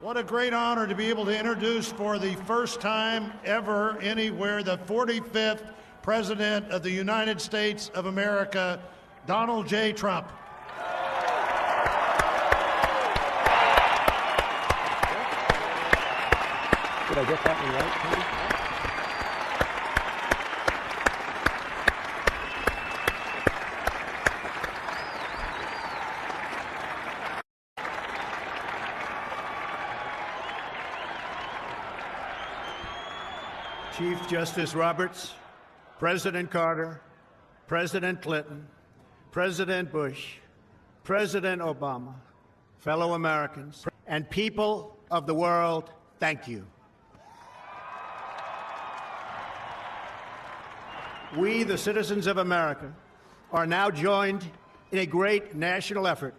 What a great honor to be able to introduce for the first time ever anywhere the 45th President of the United States of America, Donald J. Trump. Did I get that one right? Chief Justice Roberts, President Carter, President Clinton, President Bush, President Obama, fellow Americans, and people of the world, thank you. We, the citizens of America, are now joined in a great national effort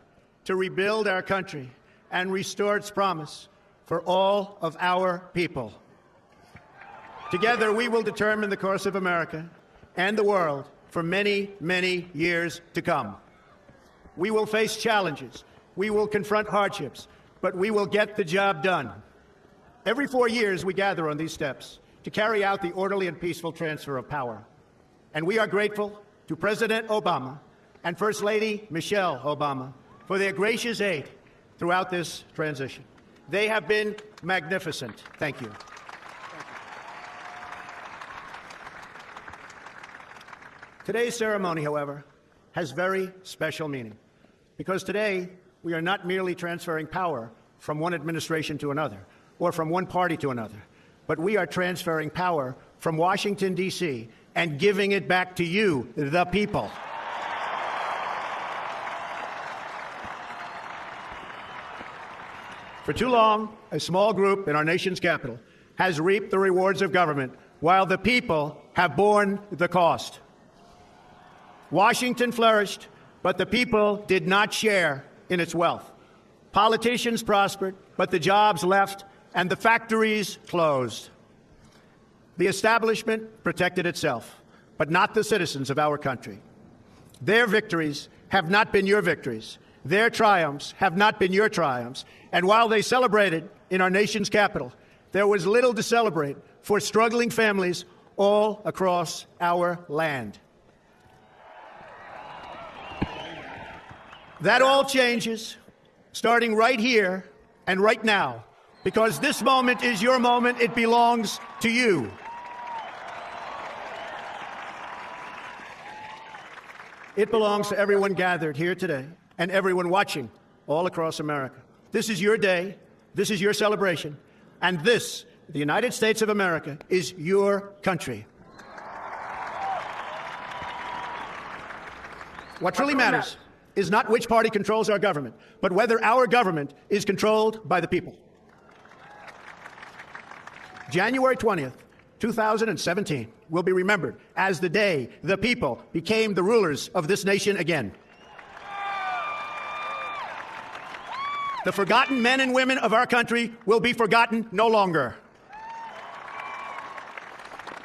to rebuild our country and restore its promise for all of our people. Together, we will determine the course of America and the world for many, many years to come. We will face challenges. We will confront hardships, but we will get the job done. Every 4 years, we gather on these steps to carry out the orderly and peaceful transfer of power. And we are grateful to President Obama and First Lady Michelle Obama for their gracious aid throughout this transition. They have been magnificent. Thank you. Today's ceremony, however, has very special meaning, because today we are not merely transferring power from one administration to another or from one party to another, but we are transferring power from Washington, D.C., and giving it back to you, the people. For too long, a small group in our nation's capital has reaped the rewards of government while the people have borne the cost. Washington flourished, but the people did not share in its wealth. Politicians prospered, but the jobs left and the factories closed. The establishment protected itself, but not the citizens of our country. Their victories have not been your victories. Their triumphs have not been your triumphs. And while they celebrated in our nation's capital, there was little to celebrate for struggling families all across our land. That all changes, starting right here and right now, because this moment is your moment. It belongs to you. It belongs to everyone gathered here today and everyone watching all across America. This is your day. This is your celebration. And this, the United States of America, is your country. What truly matters is not which party controls our government, but whether our government is controlled by the people. January 20th, 2017 will be remembered as the day the people became the rulers of this nation again. The forgotten men and women of our country will be forgotten no longer.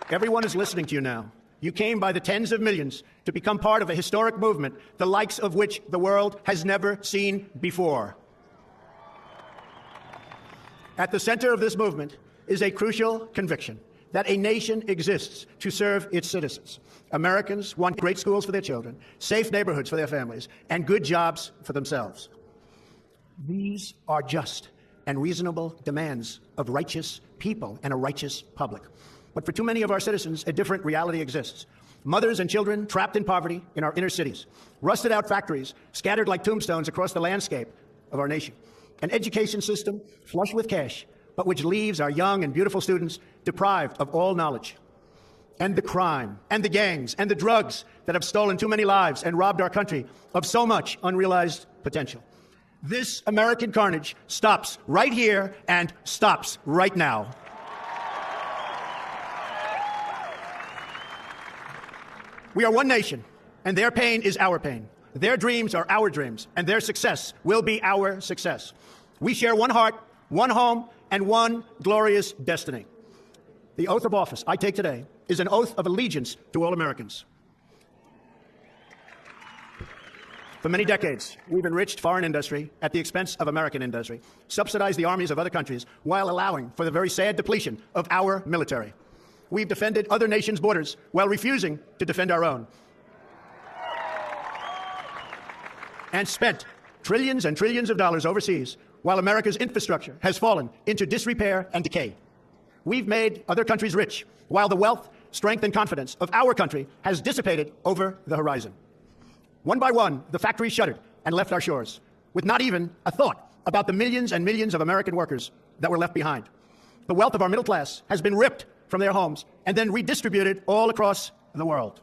Everyone is listening to you now. You came by the tens of millions to become part of a historic movement, the likes of which the world has never seen before. At the center of this movement is a crucial conviction that a nation exists to serve its citizens. Americans want great schools for their children, safe neighborhoods for their families, and good jobs for themselves. These are just and reasonable demands of righteous people and a righteous public. But for too many of our citizens, a different reality exists. Mothers and children trapped in poverty in our inner cities, rusted out factories scattered like tombstones across the landscape of our nation, an education system flush with cash, but which leaves our young and beautiful students deprived of all knowledge, and the crime, and the gangs, and the drugs that have stolen too many lives and robbed our country of so much unrealized potential. This American carnage stops right here and stops right now. We are one nation, and their pain is our pain. Their dreams are our dreams, and their success will be our success. We share one heart, one home, and one glorious destiny. The oath of office I take today is an oath of allegiance to all Americans. For many decades, we've enriched foreign industry at the expense of American industry, subsidized the armies of other countries while allowing for the very sad depletion of our military. We've defended other nations' borders while refusing to defend our own, and spent trillions and trillions of dollars overseas while America's infrastructure has fallen into disrepair and decay. We've made other countries rich while the wealth, strength, and confidence of our country has dissipated over the horizon. One by one, the factories shuttered and left our shores, with not even a thought about the millions and millions of American workers that were left behind. The wealth of our middle class has been ripped from their homes and then redistributed all across the world.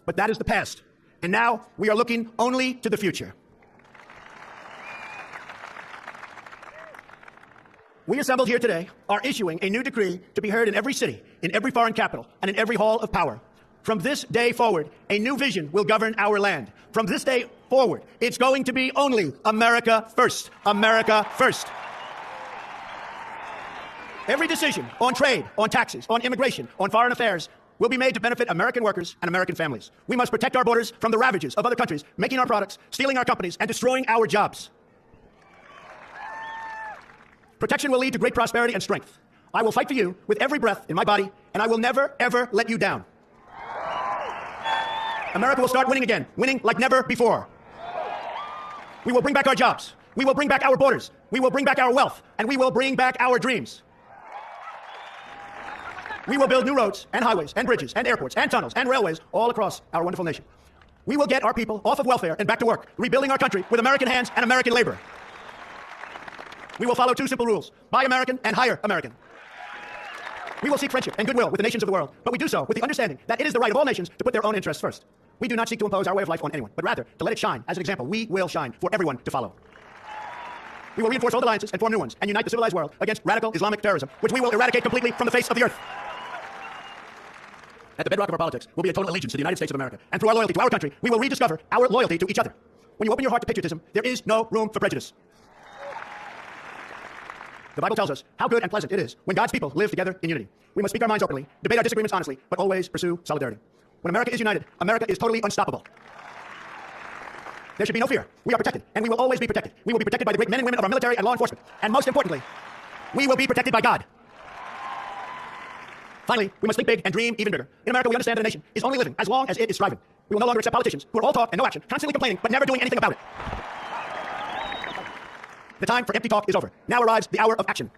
But that is the past, and now we are looking only to the future. We assembled here today are issuing a new decree to be heard in every city, in every foreign capital, and in every hall of power. From this day forward, a new vision will govern our land. From this day forward, it's going to be only America first. America first. Every decision on trade, on taxes, on immigration, on foreign affairs will be made to benefit American workers and American families. We must protect our borders from the ravages of other countries, making our products, stealing our companies, and destroying our jobs. Protection will lead to great prosperity and strength. I will fight for you with every breath in my body, and I will never, ever let you down. America will start winning again, winning like never before. We will bring back our jobs. We will bring back our borders. We will bring back our wealth, and we will bring back our dreams. We will build new roads and highways and bridges and airports and tunnels and railways all across our wonderful nation. We will get our people off of welfare and back to work, rebuilding our country with American hands and American labor. We will follow two simple rules: buy American and hire American. We will seek friendship and goodwill with the nations of the world, but we do so with the understanding that it is the right of all nations to put their own interests first. We do not seek to impose our way of life on anyone, but rather to let it shine as an example. We will shine for everyone to follow. We will reinforce old alliances and form new ones and unite the civilized world against radical Islamic terrorism, which we will eradicate completely from the face of the earth. At the bedrock of our politics will be a total allegiance to the United States of America. And through our loyalty to our country, we will rediscover our loyalty to each other. When you open your heart to patriotism, there is no room for prejudice. The Bible tells us how good and pleasant it is when God's people live together in unity. We must speak our minds openly, debate our disagreements honestly, but always pursue solidarity. When America is united, America is totally unstoppable. There should be no fear. We are protected, and we will always be protected. We will be protected by the great men and women of our military and law enforcement. And most importantly, we will be protected by God. Finally, we must think big and dream even bigger. In America, we understand that a nation is only living as long as it is striving. We will no longer accept politicians who are all talk and no action, constantly complaining but never doing anything about it. The time for empty talk is over. Now arrives the hour of action.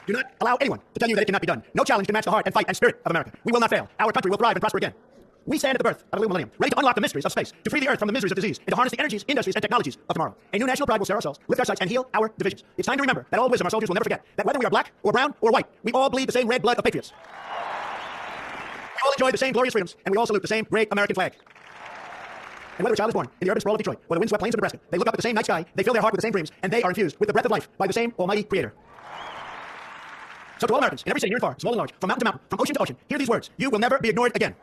Do not allow anyone to tell you that it cannot be done. No challenge can match the heart and fight and spirit of America. We will not fail. Our country will thrive and prosper again. We stand at the birth of a new millennium, ready to unlock the mysteries of space, to free the earth from the miseries of disease, and to harness the energies, industries, and technologies of tomorrow. A new national pride will stir ourselves, lift our sights, and heal our divisions. It's time to remember that all wisdom our soldiers will never forget, that whether we are black or brown or white, we all bleed the same red blood of patriots. We all enjoy the same glorious freedoms, and we all salute the same great American flag. And whether a child is born in the urban sprawl of Detroit or the windswept plains of Nebraska, they look up at the same night sky, they fill their heart with the same dreams, and they are infused with the breath of life by the same almighty creator. So to all Americans, in every city, near and far, small and large, from mountain to mountain, from ocean to ocean, hear these words: you will never be ignored again.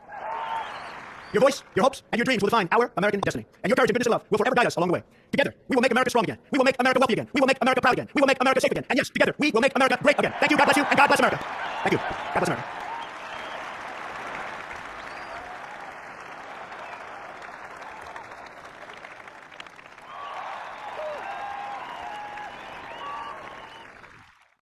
Your voice, your hopes, and your dreams will define our American destiny. And your courage and goodness and love will forever guide us along the way. Together, we will make America strong again. We will make America wealthy again. We will make America proud again. We will make America safe again. And yes, together, we will make America great again. Thank you, God bless you, and God bless America. Thank you. God bless America.